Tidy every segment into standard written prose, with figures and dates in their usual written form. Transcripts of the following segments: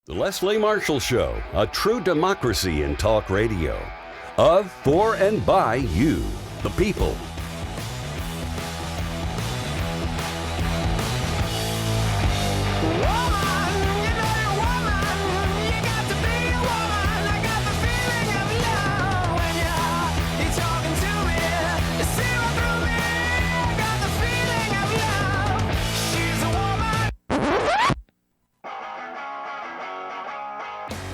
The Leslie Marshall Show, a true democracy in talk radio. Of, for, and by you, the people.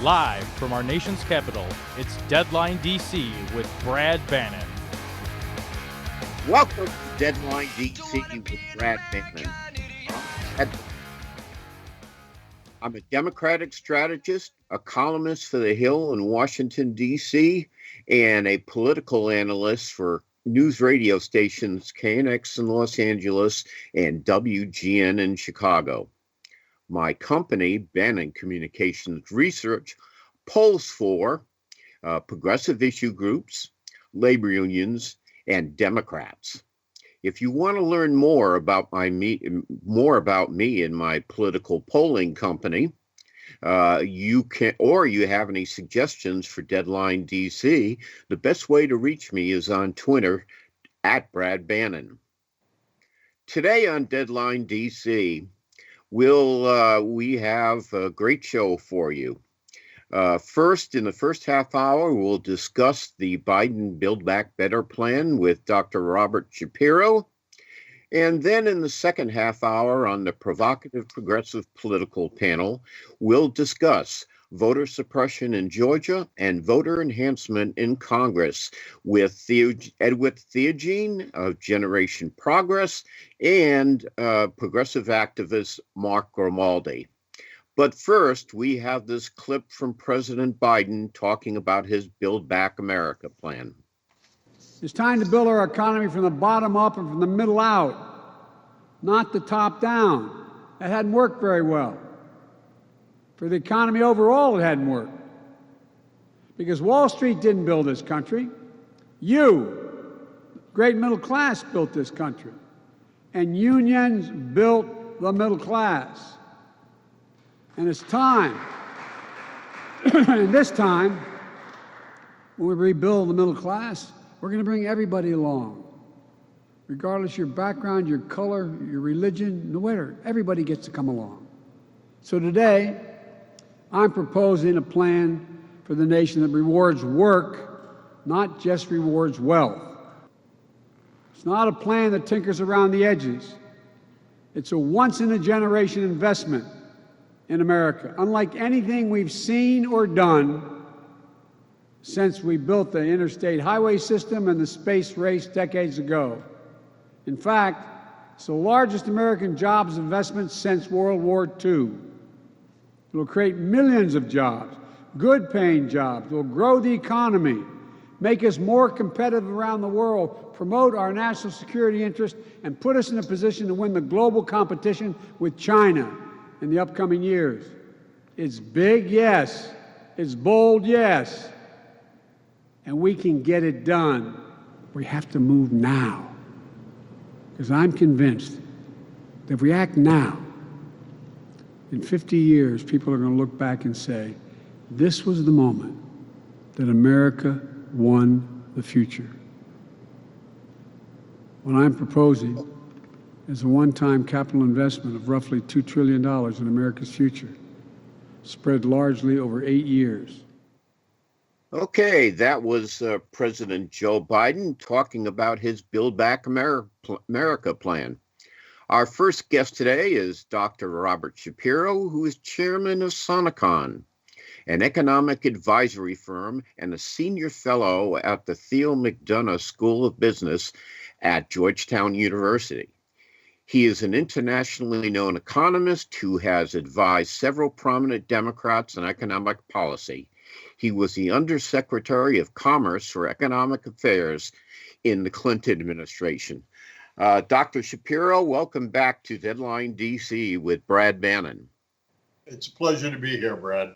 Live from our nation's capital, it's Deadline DC with Brad Bannon. Welcome to Deadline DC with Brad Bannon. I'm a Democratic strategist, a columnist for The Hill in Washington, D.C., and a political analyst for news radio stations KNX in Los Angeles and WGN in Chicago. My company, Bannon Communications Research, polls for progressive issue groups, labor unions, and Democrats. If you want to learn more about me and my political polling company, you can, or you have any suggestions for Deadline DC, the best way to reach me is on Twitter at Brad Bannon. Today on Deadline DC, we have a great show for you. First, in the first half hour, we'll discuss the Biden Build Back Better plan with Dr. Robert Shapiro. And then in the second half hour on the Provocative Progressive Political Panel, we'll discuss voter suppression in Georgia and voter enhancement in Congress with Edward Theogene of Generation Progress and progressive activist Mark Grimaldi. But first, we have this clip from President Biden talking about his Build Back America plan. It's time to build our economy from the bottom up and from the middle out, not the top down. That hadn't worked very well. For the economy overall, it hadn't worked. Because Wall Street didn't build this country. You, great middle class, built this country. And unions built the middle class. And it's time, and this time, when we rebuild the middle class, we're going to bring everybody along. Regardless of your background, your color, your religion, no matter, everybody gets to come along. So today, I'm proposing a plan for the nation that rewards work, not just rewards wealth. It's not a plan that tinkers around the edges. It's a once-in-a-generation investment in America, unlike anything we've seen or done since we built the interstate highway system and the space race decades ago. In fact, it's the largest American jobs investment since World War II. It will create millions of jobs, good-paying jobs. It will grow the economy, make us more competitive around the world, promote our national security interest, and put us in a position to win the global competition with China in the upcoming years. It's big, yes. It's bold, yes. And we can get it done. We have to move now. Because I'm convinced that if we act now, in 50 years, people are going to look back and say, this was the moment that America won the future. What I'm proposing is a one-time capital investment of roughly $2 trillion in America's future, spread largely over 8 years. Okay, that was President Joe Biden talking about his Build Back America plan. Our first guest today is Dr. Robert Shapiro, who is chairman of Sonecon, an economic advisory firm and a senior fellow at the Theo McDonough School of Business at Georgetown University. He is an internationally known economist who has advised several prominent Democrats on economic policy. He was the Undersecretary of Commerce for Economic Affairs in the Clinton administration. Dr. Shapiro, welcome back to Deadline DC with Brad Bannon. It's a pleasure to be here, Brad.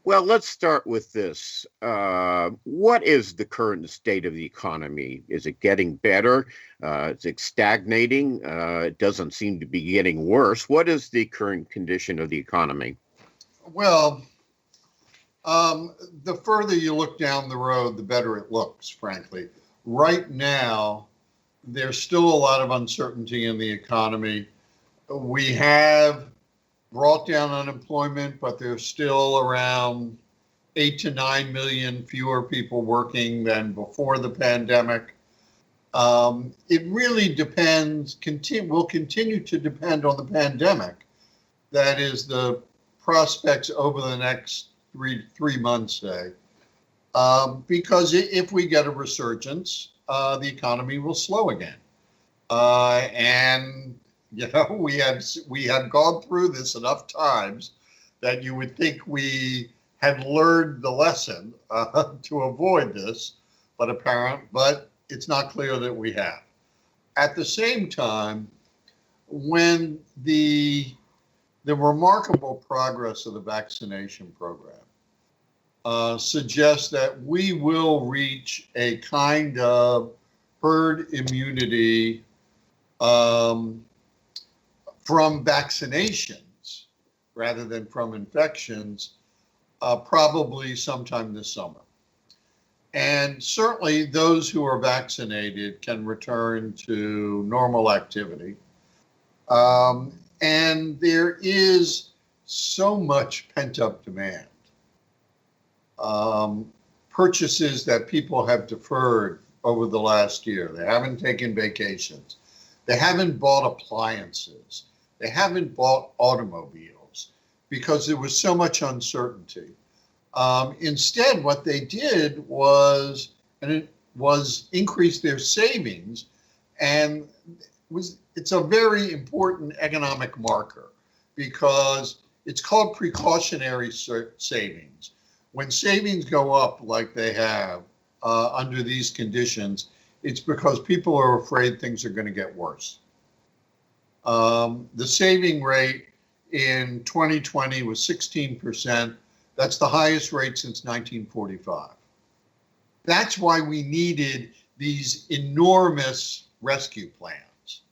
Well, let's start with this. What is the current state of the economy? Is it getting better? Is it stagnating? It doesn't seem to be getting worse. What is the current condition of the economy? Well, the further you look down the road, the better it looks, frankly. Right now, there's still a lot of uncertainty in the economy. We have brought down unemployment, but there's still around 8 to 9 million fewer people working than before the pandemic. It really depends, will continue to depend on the pandemic. That is the prospects over the next three months, say. Because if we get a resurgence, the economy will slow again. And we have gone through this enough times that you would think we had learned the lesson to avoid this, but it's not clear that we have. At the same time, when the remarkable progress of the vaccination program suggests that we will reach a kind of herd immunity from vaccinations rather than from infections, probably sometime this summer. And certainly those who are vaccinated can return to normal activity. And there is so much pent-up demand. Purchases that people have deferred over the last year. They haven't taken vacations. They haven't bought appliances. They haven't bought automobiles because there was so much uncertainty. Instead, what they did was increase their savings, and it's a very important economic marker because it's called precautionary savings. When savings go up like they have under these conditions, it's because people are afraid things are going to get worse. The saving rate in 2020 was 16%. That's the highest rate since 1945. That's why we needed these enormous rescue plans,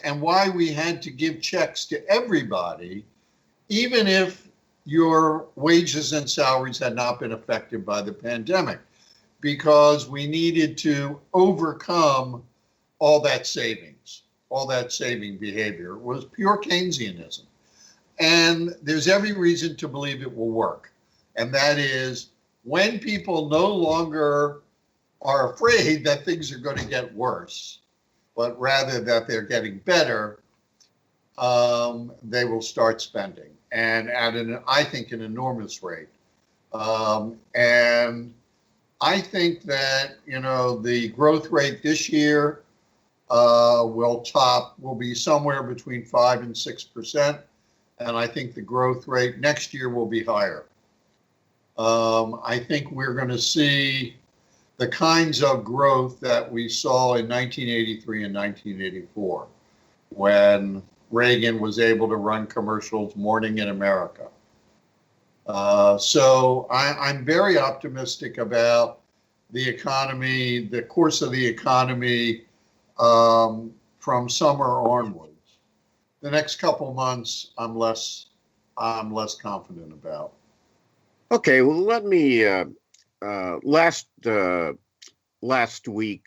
and why we had to give checks to everybody, even if your wages and salaries had not been affected by the pandemic, because we needed to overcome all that savings, all that saving behavior. It was pure Keynesianism. And there's every reason to believe it will work. And that is when people no longer are afraid that things are going to get worse, but rather that they're getting better, they will start spending, and at I think, an enormous rate. And I think that, the growth rate this year will be somewhere between 5 and 6%. And I think the growth rate next year will be higher. I think we're going to see the kinds of growth that we saw in 1983 and 1984, when Reagan was able to run commercials, Morning in America. So I'm very optimistic about the economy, the course of the economy from summer onwards. The next couple months, I'm less confident about. Okay, well, let me. Last week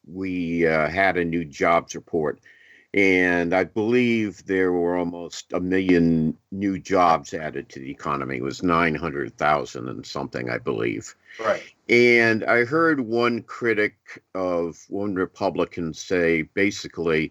we had a new jobs report, and I believe there were almost 1 million new jobs added to the economy. It was 900,000 and something, I believe. Right. And I heard one critic of one Republican say, basically,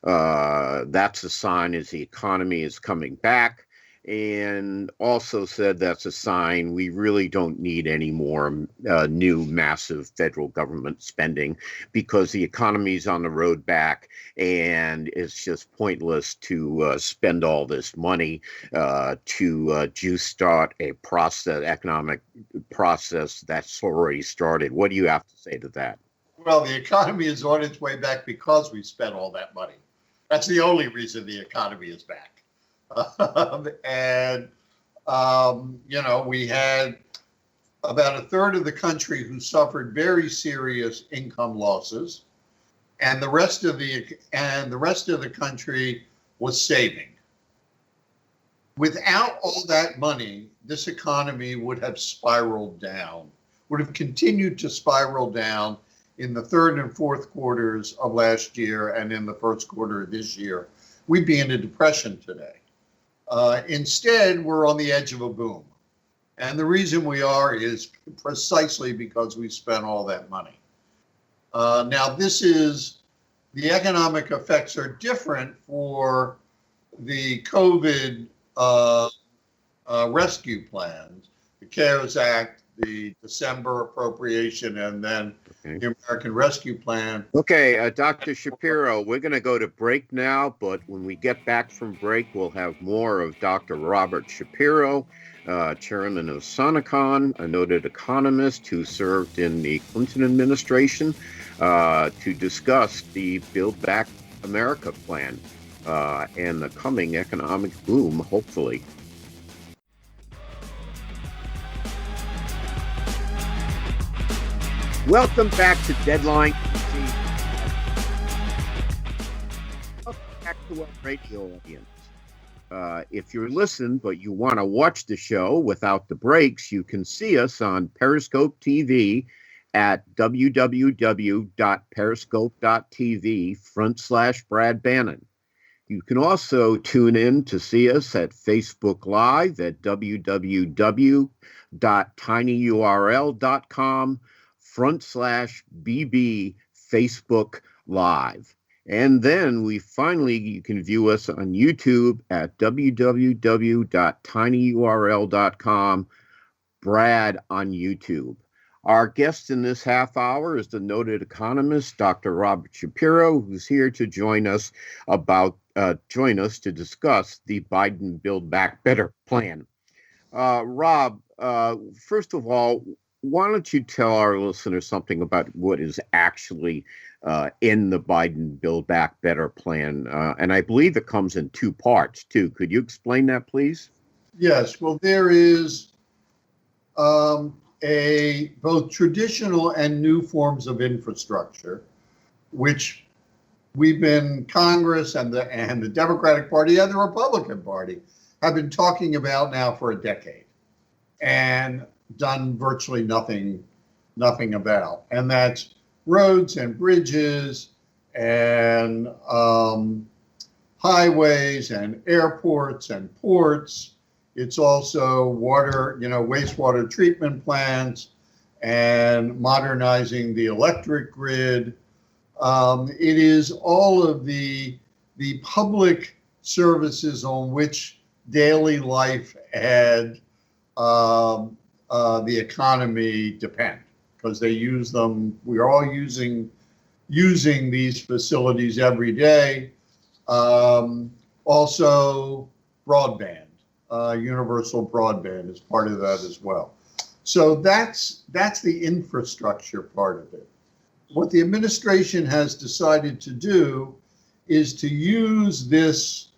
that's a sign as the economy is coming back, and also said that's a sign we really don't need any more new massive federal government spending because the economy is on the road back, and it's just pointless to spend all this money to juice-start a economic process that's already started. What do you have to say to that? Well, the economy is on its way back because we spent all that money. That's the only reason the economy is back. We had about a third of the country who suffered very serious income losses, and the rest of the country was saving. Without all that money, this economy would have spiraled down, would have continued to spiral down in the third and fourth quarters of last year and in the first quarter of this year. We'd be in a depression today. Instead, we're on the edge of a boom. And the reason we are is precisely because we spent all that money. Now, the economic effects are different for the COVID rescue plans, the CARES Act, the December appropriation, and then the American Rescue Plan. Okay, Dr. Shapiro, we're going to go to break now, but when we get back from break, we'll have more of Dr. Robert Shapiro, chairman of Sonecon, a noted economist who served in the Clinton administration, to discuss the Build Back America plan and the coming economic boom, hopefully. Welcome back to Deadline DC. Welcome back to our radio audience. If you're listening, but you want to watch the show without the breaks, you can see us on Periscope TV at www.periscope.tv/Brad Bannon. You can also tune in to see us at Facebook Live at www.tinyurl.com/BB Facebook Live. And then you can view us on YouTube at www.tinyurl.com Brad on YouTube. Our guest in this half hour is the noted economist, Dr. Robert Shapiro, who's here to join us to discuss the Biden Build Back Better plan. Rob, first of all, why don't you tell our listeners something about what is actually in the Biden Build Back Better plan? And I believe it comes in two parts, too. Could you explain that, please? Yes. Well, there is both traditional and new forms of infrastructure, which Congress and the Democratic Party and the Republican Party have been talking about now for a decade and done virtually nothing about. And that's roads and bridges and highways and airports and ports. It's also wastewater treatment plants and modernizing the electric grid. It is all of the public services on which daily life and the economy depend, because they use them. We are all using these facilities every day. Also, broadband. Universal broadband is part of that as well. So that's the infrastructure part of it. What the administration has decided to do is to use this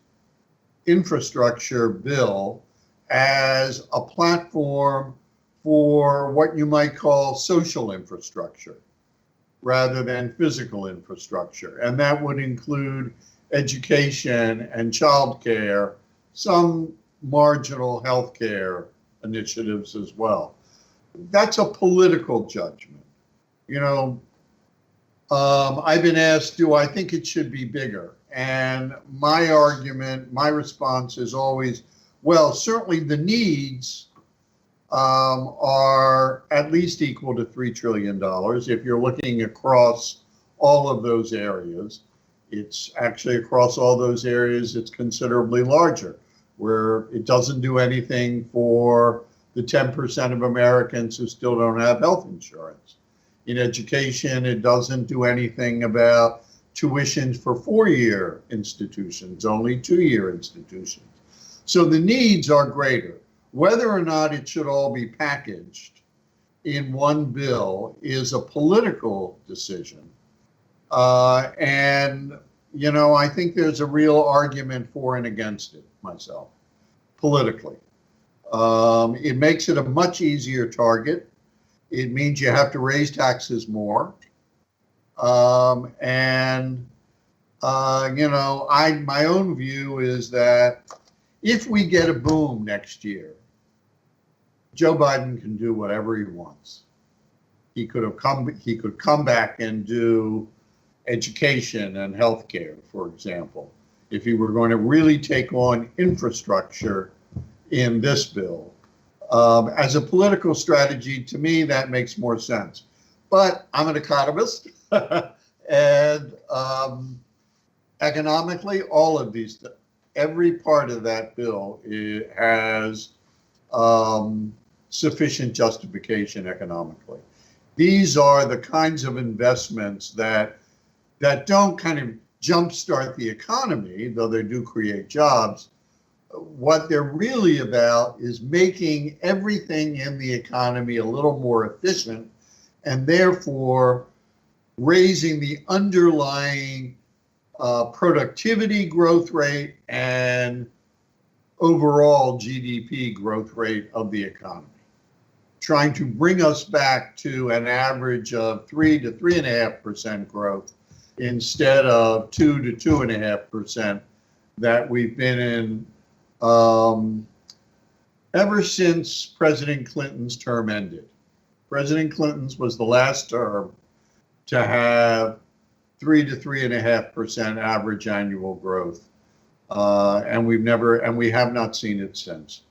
infrastructure bill as a platform for what you might call social infrastructure rather than physical infrastructure. And that would include education and childcare, some marginal healthcare initiatives as well. That's a political judgment. I've been asked, do I think it should be bigger? And my response is always, well, certainly the needs are at least equal to $3 trillion. If you're looking across all of those areas, it's actually across all those areas, it's considerably larger, where it doesn't do anything for the 10% of Americans who still don't have health insurance. In education, it doesn't do anything about tuitions for 4-year institutions, only 2-year institutions. So the needs are greater. Whether or not it should all be packaged in one bill is a political decision. And I think there's a real argument for and against it myself, politically. It makes it a much easier target. It means you have to raise taxes more. My own view is that if we get a boom next year, Joe Biden can do whatever he wants. He could come back and do education and healthcare, for example, if he were going to really take on infrastructure in this bill. As a political strategy, to me, that makes more sense. But I'm an economist, and economically, every part of that bill has sufficient justification economically. These are the kinds of investments that don't kind of jumpstart the economy, though they do create jobs. What they're really about is making everything in the economy a little more efficient, and therefore raising the underlying productivity growth rate and overall GDP growth rate of the economy, trying to bring us back to an average of 3 to 3.5% growth instead of 2 to 2.5% that we've been in ever since President Clinton's term ended. President Clinton's was the last term to have 3 to 3.5% average annual growth, and we have not seen it since.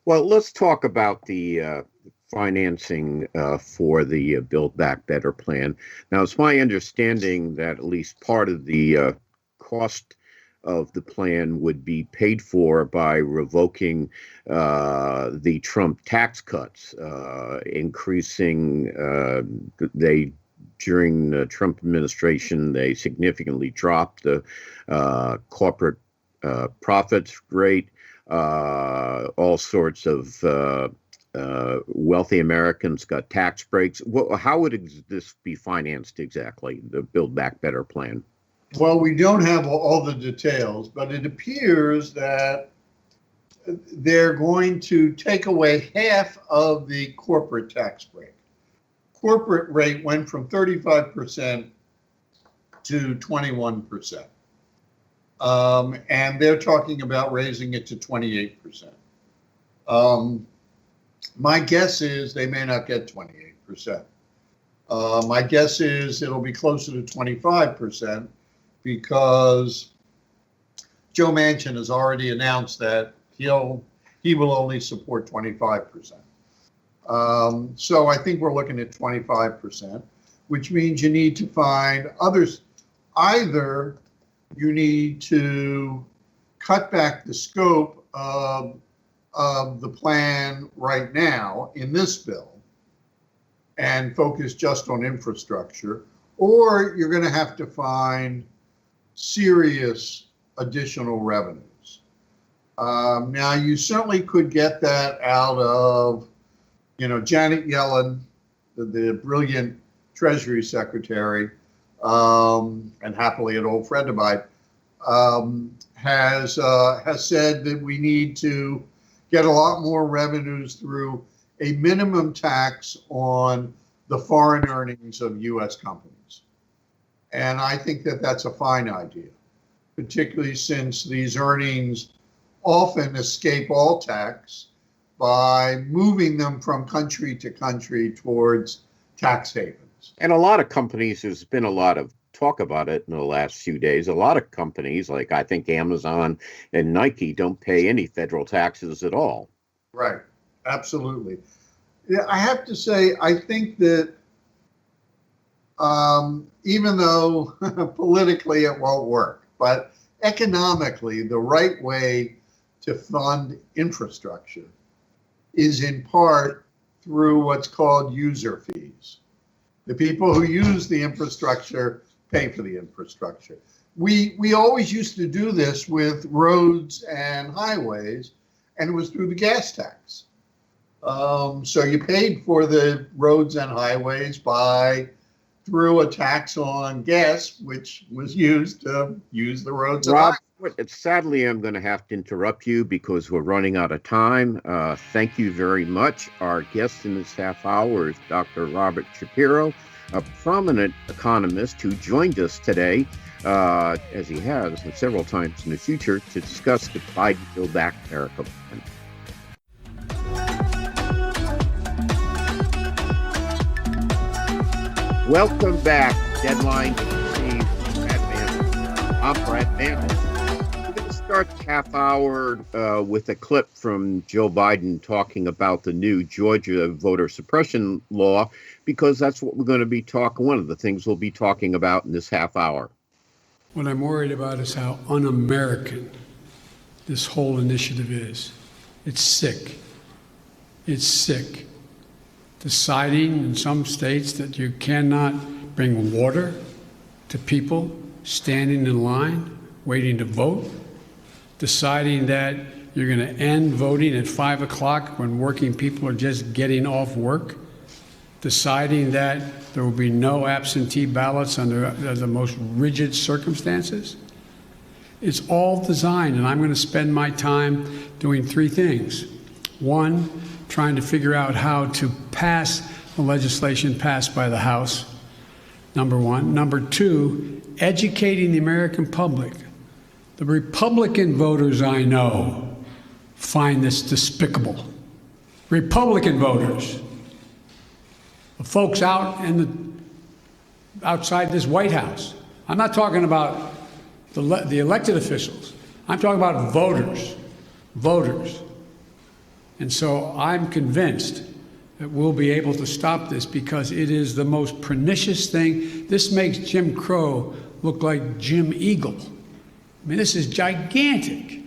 Well, let's talk about the financing for the Build Back Better plan. Now, it's my understanding that at least part of the cost of the plan would be paid for by revoking the Trump tax cuts, increasing during the Trump administration, they significantly dropped the corporate profits rate. All sorts of wealthy Americans got tax breaks. How would this be financed exactly, the Build Back Better plan? Well, we don't have all the details, but it appears that they're going to take away half of the corporate tax break. Corporate rate went from 35% to 21%. And they're talking about raising it to 28%. My guess is they may not get 28%. My guess is it'll be closer to 25% because Joe Manchin has already announced that he will only support 25%. So I think we're looking at 25%, which means you need to find others. Either you need to cut back the scope of the plan right now in this bill and focus just on infrastructure, or you're going to have to find serious additional revenues. Now, you certainly could get that out of, Janet Yellen, the brilliant Treasury Secretary, and happily an old friend of mine, has said that we need to get a lot more revenues through a minimum tax on the foreign earnings of U.S. companies. And I think that that's a fine idea, particularly since these earnings often escape all tax by moving them from country to country towards tax havens. And a lot of companies, there's been a lot of talk about it in the last few days. A lot of companies, like I think Amazon and Nike, don't pay any federal taxes at all. Right. Absolutely. Yeah, I have to say, I think that even though politically it won't work, but economically, the right way to fund infrastructure is in part through what's called user fees. The people who use the infrastructure pay for the infrastructure. We always used to do this with roads and highways, and it was through the gas tax. So you paid for the roads and highways through a tax on gas, which was used to use the roads. Rob, sadly, I'm going to have to interrupt you because we're running out of time. Thank you very much. Our guest in this half hour is Dr. Robert Shapiro, a prominent economist who joined us today, as he has several times in the future, to discuss the Biden Build Back America plan. Welcome back, Deadline DC. I'm Brad Bannon. We're going to start the half hour with a clip from Joe Biden talking about the new Georgia voter suppression law, because that's what we're going to be talking, one of the things we'll be talking about in this half hour. What I'm worried about is how un-American this whole initiative is. It's sick. It's sick. Deciding in some states that you cannot bring water to people standing in line, waiting to vote. Deciding that you're going to end voting at 5 o'clock when working people are just getting off work. Deciding that there will be no absentee ballots under the most rigid circumstances. It's all designed, and I'm going to spend my time doing three things. One, trying to figure out how to pass the legislation passed by the House, number one. Number two, educating the American public. The Republican voters I know find this despicable. Republican voters. The folks outside this White House. I'm not talking about the elected officials. I'm talking about voters. Voters. And so I'm convinced that we'll be able to stop this, because it is the most pernicious thing. This makes Jim Crow look like Jim Eagle. I mean, this is gigantic,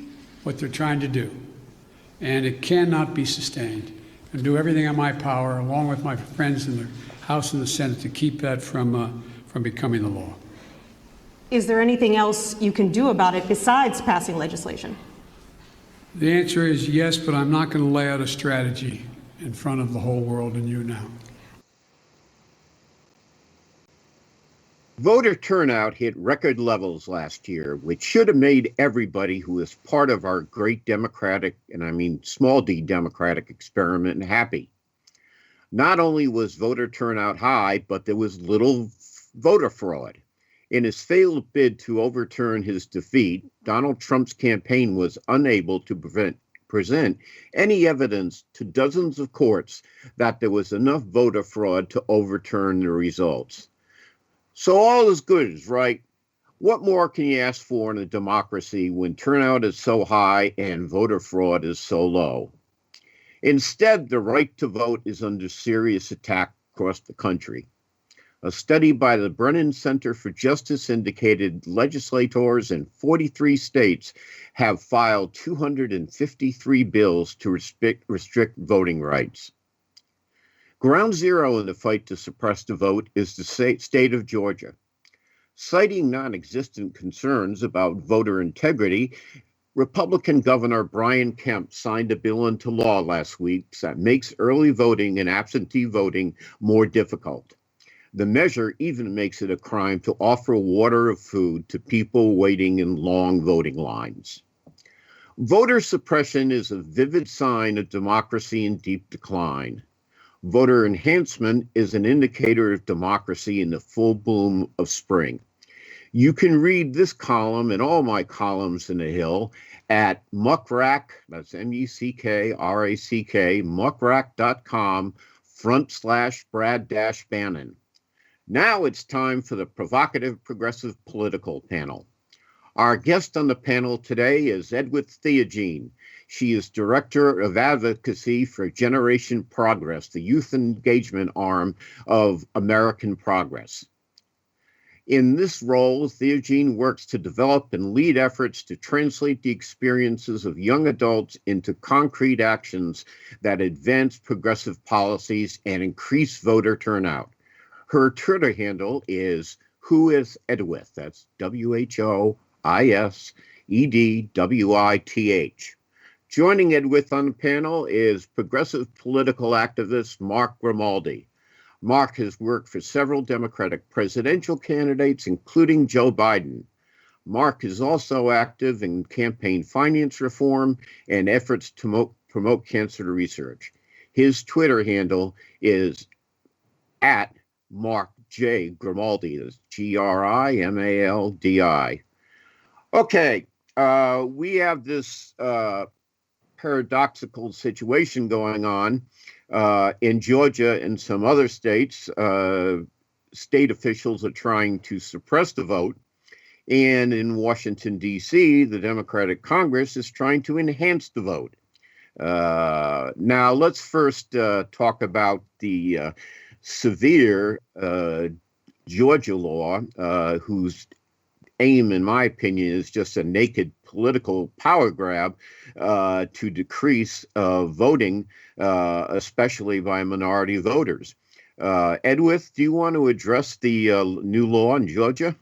what they're trying to do. And it cannot be sustained. And do everything in my power, along with my friends in the House and the Senate, to keep that from becoming the law. Is there anything else you can do about it besides passing legislation? The answer is yes, but I'm not going to lay out a strategy in front of the whole world and you now. Voter turnout hit record levels last year, which should have made everybody who is part of our great democratic, and I mean small d democratic experiment, happy. Not only was voter turnout high, but there was little voter fraud. In his failed bid to overturn his defeat, Donald Trump's campaign was unable to present any evidence to dozens of courts that there was enough voter fraud to overturn the results. So all is good, right? What more can you ask for in a democracy when turnout is so high and voter fraud is so low? Instead, the right to vote is under serious attack across the country. A study by the Brennan Center for Justice indicated legislators in 43 states have filed 253 bills to restrict voting rights. Ground zero in the fight to suppress the vote is the state of Georgia. Citing non-existent concerns about voter integrity, Republican Governor Brian Kemp signed a bill into law last week that makes early voting and absentee voting more difficult. The measure even makes it a crime to offer water or food to people waiting in long voting lines. Voter suppression is a vivid sign of democracy in deep decline. Voter enhancement is an indicator of democracy in the full bloom of spring. You can read this column and all my columns in the Hill at Muckrack, that's M-U-C-K-R-A-C-K, muckrack.com/Brad-Bannon. Now it's time for the provocative progressive political panel. Our guest on the panel today is Edwith Theogene. She is Director of Advocacy for Generation Progress, the youth engagement arm of American Progress. In this role, Theogene works to develop and lead efforts to translate the experiences of young adults into concrete actions that advance progressive policies and increase voter turnout. Her Twitter handle is WhoIsEdwith. That's WHOISEDWITH. Joining Edwith on the panel is progressive political activist Mark Grimaldi. Mark has worked for several Democratic presidential candidates, including Joe Biden. Mark is also active in campaign finance reform and efforts to promote cancer research. His Twitter handle is @Mark J. Grimaldi. That's Grimaldi. Okay, we have this paradoxical situation going on in Georgia and some other states. State officials are trying to suppress the vote. And in Washington, D.C., the Democratic Congress is trying to enhance the vote. Now, let's first talk about the severe Georgia law, whose aim, in my opinion, is just a naked political power grab to decrease voting, especially by minority voters. Edwith, do you want to address the new law in Georgia?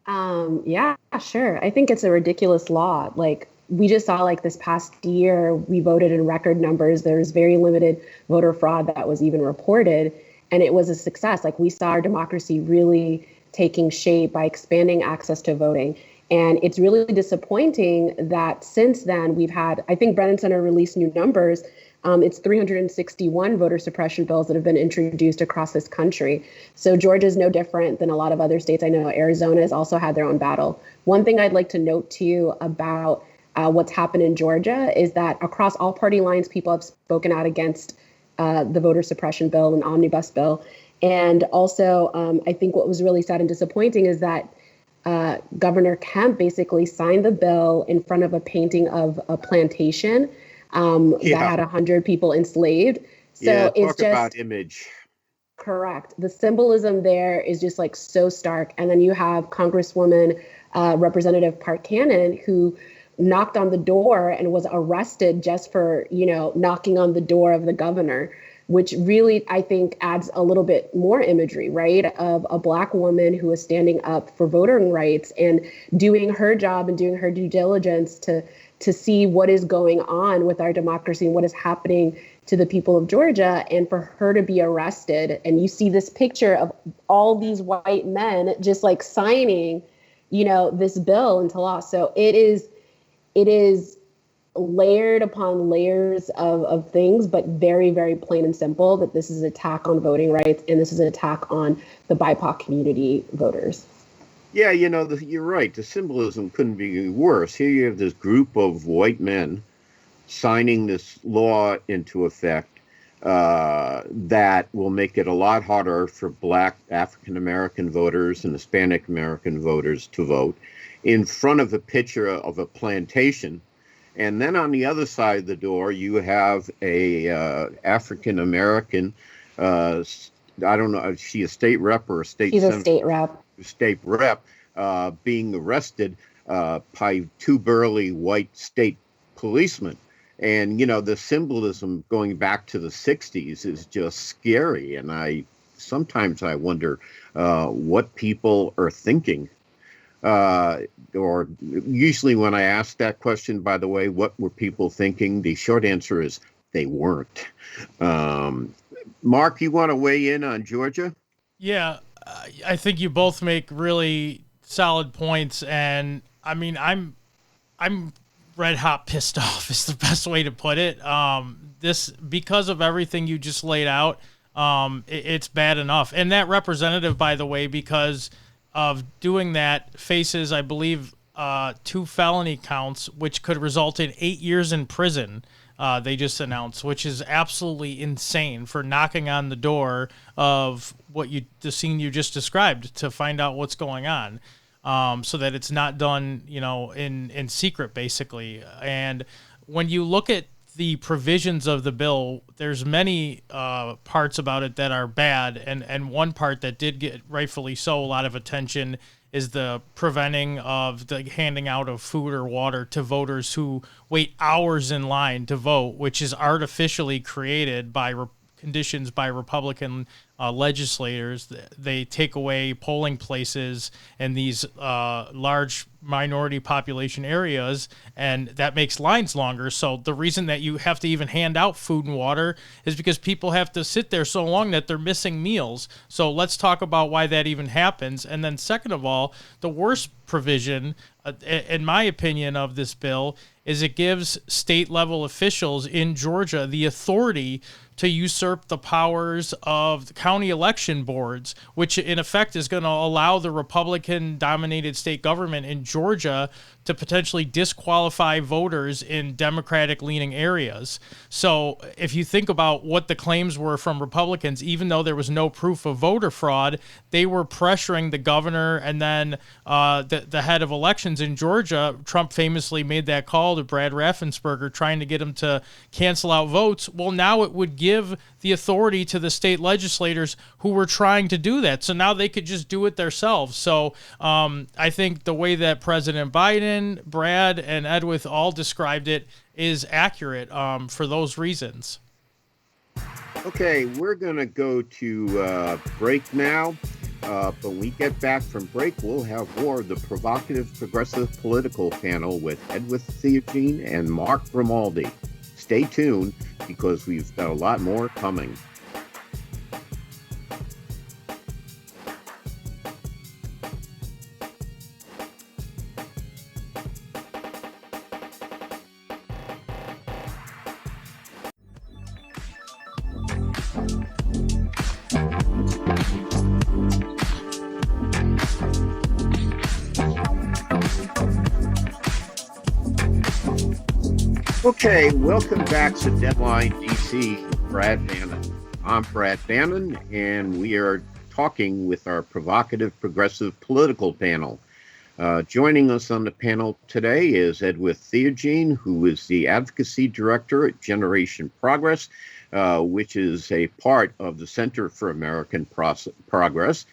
Yeah, sure. I think it's a ridiculous law. Like, we just saw, like, this past year, we voted in record numbers. There's very limited voter fraud that was even reported, and it was a success. Like, we saw our democracy really taking shape by expanding access to voting. And it's really disappointing that since then we've had, I think Brennan Center released new numbers. It's 361 voter suppression bills that have been introduced across this country. So Georgia is no different than a lot of other states. I know Arizona has also had their own battle. One thing I'd like to note too about what's happened in Georgia is that across all party lines, people have spoken out against the voter suppression bill and omnibus bill. And also, I think what was really sad and disappointing is that Governor Kemp basically signed the bill in front of a painting of a plantation that had 100 people enslaved. So it's talk just about image. Correct. The symbolism there is just like so stark. And then you have Congresswoman Representative Park Cannon, who knocked on the door and was arrested just for, knocking on the door of the governor, which really, I think, adds a little bit more imagery, right, of a Black woman who is standing up for voting rights and doing her job and doing her due diligence to see what is going on with our democracy and what is happening to the people of Georgia, and for her to be arrested. And you see this picture of all these white men just like signing, this bill into law. So it is layered upon layers of things, but very, very plain and simple that this is an attack on voting rights, and this is an attack on the BIPOC community voters. Yeah, you're right. The symbolism couldn't be worse. Here you have this group of white men signing this law into effect that will make it a lot harder for Black African-American voters and Hispanic American voters to vote in front of a picture of a plantation. And then on the other side of the door, you have a African-American, I don't know, is she a state rep or a state She's senator? a state rep. State rep being arrested by two burly white state policemen. And, the symbolism going back to the 60s is just scary. And sometimes I wonder what people are thinking. Or usually when I ask that question, by the way, what were people thinking? The short answer is they weren't. Mark, you want to weigh in on Georgia? Yeah, I think you both make really solid points, and I mean, I'm red hot pissed off is the best way to put it. This, because of everything you just laid out, it's bad enough. And that representative, by the way, because of doing that, faces, I believe, 2 felony counts, which could result in 8 years in prison. They just announced, which is absolutely insane, for knocking on the door of the scene you just described to find out what's going on, so that it's not done, in secret, basically. And when you look at the provisions of the bill, there's many parts about it that are bad, and one part that did get, rightfully so, a lot of attention is the preventing of the handing out of food or water to voters who wait hours in line to vote, which is artificially created by conditions by Republican legislators. They take away polling places in these large minority population areas, and that makes lines longer. So the reason that you have to even hand out food and water is because people have to sit there so long that they're missing meals. So let's talk about why that even happens. And then second of all, the worst provision, in my opinion, of this bill is it gives state level officials in Georgia the authority to usurp the powers of the county election boards, which in effect is going to allow the Republican-dominated state government in Georgia to potentially disqualify voters in Democratic-leaning areas. So if you think about what the claims were from Republicans, even though there was no proof of voter fraud, they were pressuring the governor and then the head of elections in Georgia. Trump famously made that call to Brad Raffensperger, trying to get him to cancel out votes. Well, now it would give the authority to the state legislators who were trying to do that. So now they could just do it themselves. So I think the way that President Biden, Brad, and Edwith all described it is accurate for those reasons. Okay, we're going to go to break now. But when we get back from break, we'll have more of the provocative progressive political panel with Edwith Theogene and Mark Grimaldi. Stay tuned, because we've got a lot more coming. Okay, welcome back to Deadline DC with Brad Bannon. I'm Brad Bannon, and we are talking with our provocative progressive political panel. Joining us on the panel today is Edwith Theogene, who is the advocacy director at Generation Progress, which is a part of the Center for American Progress.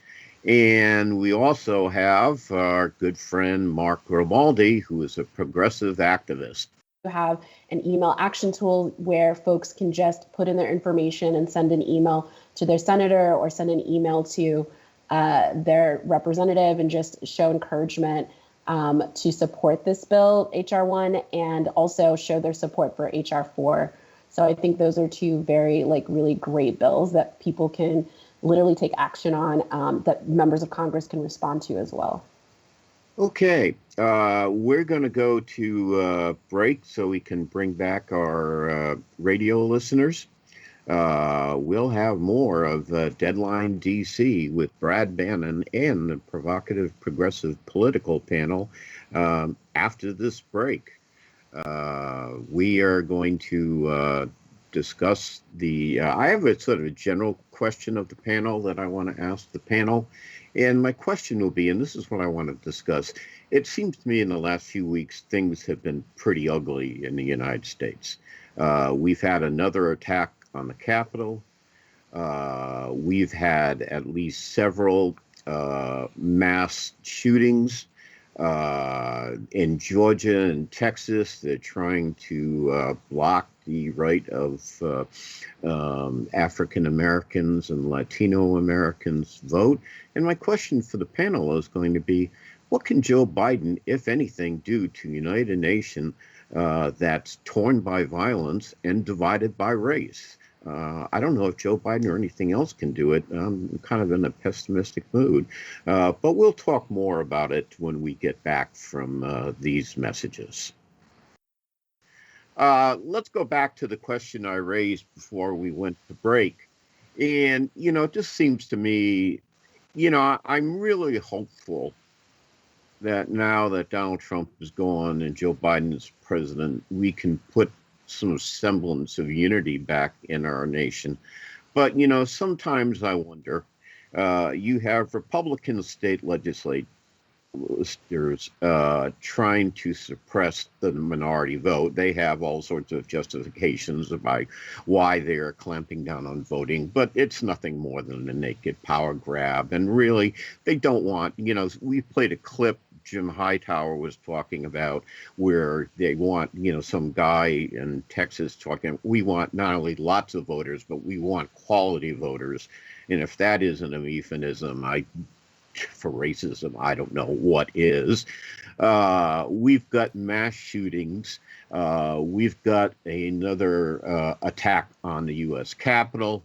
And we also have our good friend Mark Grimaldi, who is a progressive activist. You have an email action tool where folks can just put in their information and send an email to their senator or send an email to their representative and just show encouragement to support this bill, HR 1, and also show their support for HR 4. So I think those are two very really great bills that people can literally take action on, that members of Congress can respond to as well. Okay, we're going to go to break so we can bring back our radio listeners. We'll have more of Deadline DC with Brad Bannon and the provocative progressive political panel after this break. We are going to discuss I have a sort of a general question of the panel that I want to ask the panel. And my question will be, and this is what I want to discuss, it seems to me in the last few weeks, things have been pretty ugly in the United States. We've had another attack on the Capitol. We've had at least several mass shootings in Georgia and Texas. They're trying to block the right of African Americans and Latino Americans vote. And my question for the panel is going to be, what can Joe Biden, if anything, do to unite a nation that's torn by violence and divided by race? I don't know if Joe Biden or anything else can do it. I'm kind of in a pessimistic mood. But we'll talk more about it when we get back from these messages. Let's go back to the question I raised before we went to break. And, it just seems to me, I'm really hopeful that now that Donald Trump is gone and Joe Biden is president, we can put some semblance of unity back in our nation. But, sometimes I wonder, you have Republican state legislators trying to suppress the minority vote. They have all sorts of justifications about why they are clamping down on voting, but it's nothing more than a naked power grab. And really, they don't want, we played a clip Jim Hightower was talking about, where they want, some guy in Texas talking, we want not only lots of voters, but we want quality voters. And if that isn't a euphemism, for racism, I don't know what is. We've got mass shootings. We've got another attack on the U.S. Capitol.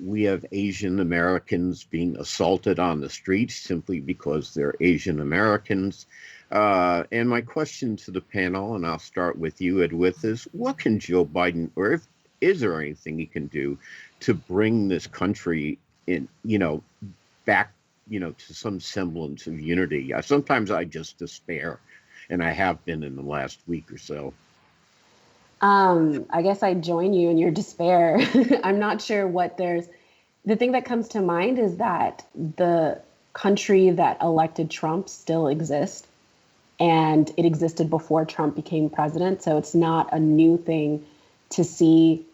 We have Asian Americans being assaulted on the streets simply because they're Asian Americans. And my question to the panel, and I'll start with you, Edwith, is what can Joe Biden, or is there anything he can do to bring this country in, back, to some semblance of unity? Sometimes I just despair, and I have been in the last week or so. I guess I join you in your despair. I'm not sure the thing that comes to mind is that the country that elected Trump still exists, and it existed before Trump became president. So it's not a new thing to see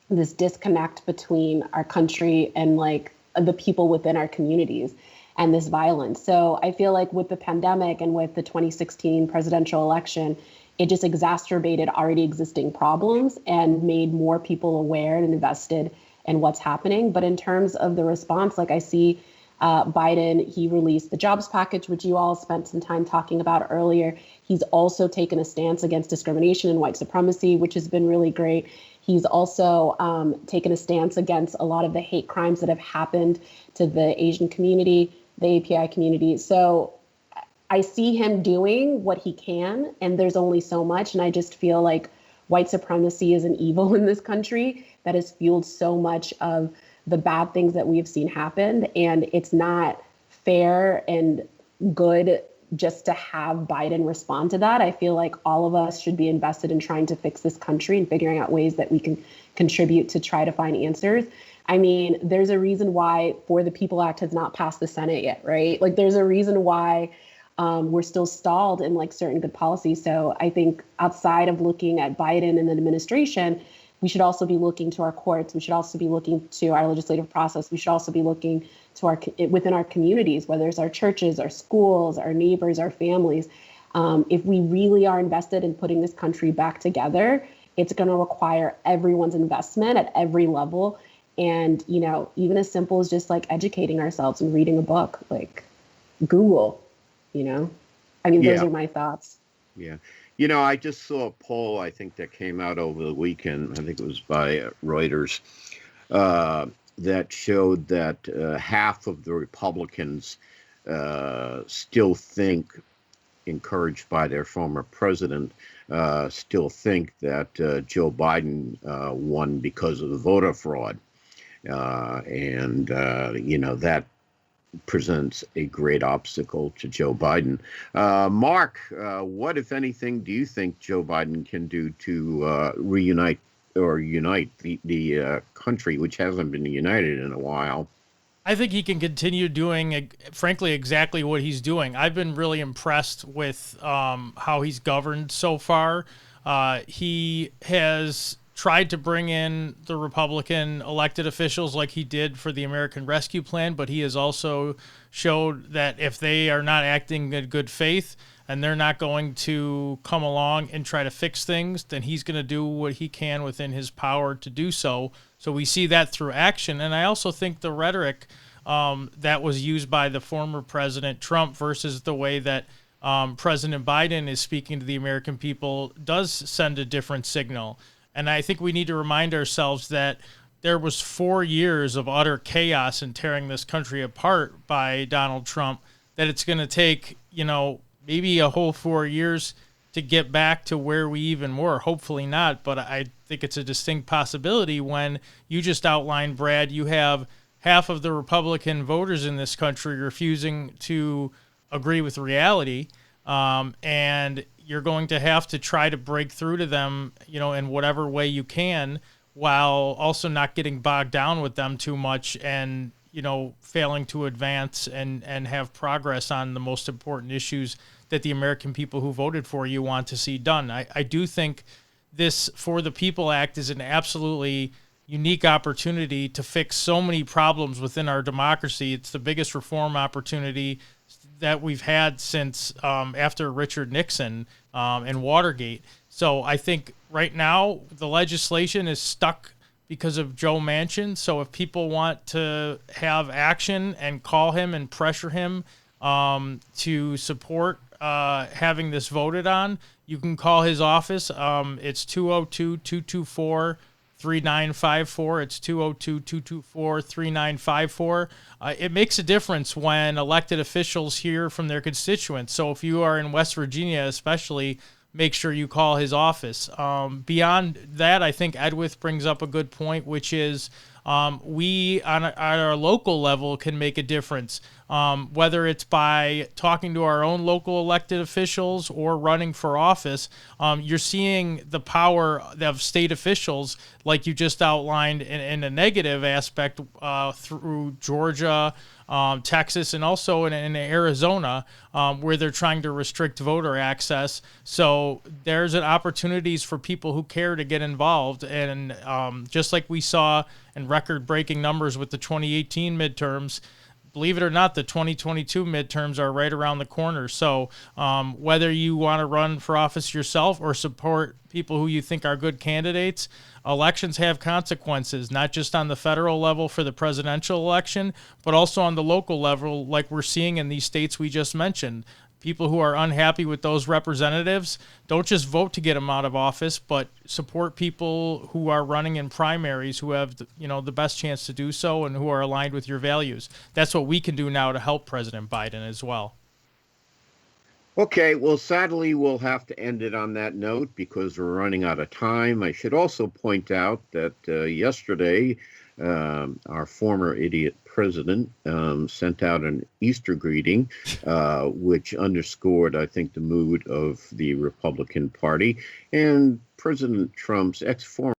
this disconnect between our country and like the people within our communities and this violence. So I feel like with the pandemic and with the 2016 presidential election, it just exacerbated already existing problems and made more people aware and invested in what's happening. But in terms of the response, like I see Biden, he released the jobs package, which you all spent some time talking about earlier. He's also taken a stance against discrimination and white supremacy, which has been really great. He's also taken a stance against a lot of the hate crimes that have happened to the Asian community, the API community. So I see him doing what he can, and there's only so much. And I just feel like white supremacy is an evil in this country that has fueled so much of the bad things that we've seen happen. And it's not fair and good just to have Biden respond to that. I feel like all of us should be invested in trying to fix this country and figuring out ways that we can contribute to try to find answers. I mean, there's a reason why For the People Act has not passed the Senate yet, right? Like there's a reason why we're still stalled in like certain good policies. So I think outside of looking at Biden and the administration, we should also be looking to our courts. We should also be looking to our legislative process. We should also be looking to within our communities, whether it's our churches, our schools, our neighbors, our families. If we really are invested in putting this country back together, it's going to require everyone's investment at every level. And, even as simple as just like educating ourselves and reading a book, like Google, those are my thoughts. Yeah. I just saw a poll, I think, that came out over the weekend. I think it was by Reuters, that showed that half of the Republicans still think, encouraged by their former president, still think that Joe Biden won because of the voter fraud. That presents a great obstacle to Joe Biden. Mark, what, if anything, do you think Joe Biden can do to unite the country, which hasn't been united in a while? I think he can continue doing, frankly, exactly what he's doing. I've been really impressed with how he's governed so far. He has tried to bring in the Republican elected officials like he did for the American Rescue Plan, but he has also showed that if they are not acting in good faith and they're not going to come along and try to fix things, then he's going to do what he can within his power to do so. So we see that through action. And I also think the rhetoric that was used by the former President Trump versus the way that President Biden is speaking to the American people does send a different signal. And I think we need to remind ourselves that there was 4 years of utter chaos and tearing this country apart by Donald Trump, that it's going to take, maybe a whole 4 years to get back to where we even were. Hopefully not, but I think it's a distinct possibility. When you just outlined, Brad, you have half of the Republican voters in this country refusing to agree with reality, and you're going to have to try to break through to them, in whatever way you can, while also not getting bogged down with them too much and, failing to advance and have progress on the most important issues that the American people who voted for you want to see done. I do think this For the People Act is an absolutely unique opportunity to fix so many problems within our democracy. It's the biggest reform opportunity that we've had since after Richard Nixon and Watergate. So I think right now the legislation is stuck because of Joe Manchin. So if people want to have action and call him and pressure him to support having this voted on, you can call his office. It's 202-224-3666. 3954. It's 202-224-3954. It makes a difference when elected officials hear from their constituents. So if you are in West Virginia, especially, make sure you call his office. Beyond that, I think Edwith brings up a good point, which is we on our local level can make a difference, whether it's by talking to our own local elected officials or running for office. You're seeing the power of state officials, like you just outlined, in a negative aspect through Georgia, Texas, and also in Arizona, where they're trying to restrict voter access. So there's an opportunities for people who care to get involved. And just like we saw in record-breaking numbers with the 2018 midterms, believe it or not, the 2022 midterms are right around the corner. So whether you want to run for office yourself or support people who you think are good candidates, elections have consequences, not just on the federal level for the presidential election, but also on the local level, like we're seeing in these states we just mentioned. People who are unhappy with those representatives, don't just vote to get them out of office, but support people who are running in primaries who have the best chance to do so and who are aligned with your values. That's what we can do now to help President Biden as well. Okay, well, sadly, we'll have to end it on that note because we're running out of time. I should also point out that yesterday, our former idiot president sent out an Easter greeting, which underscored, I think, the mood of the Republican Party. And President Trump's ex-former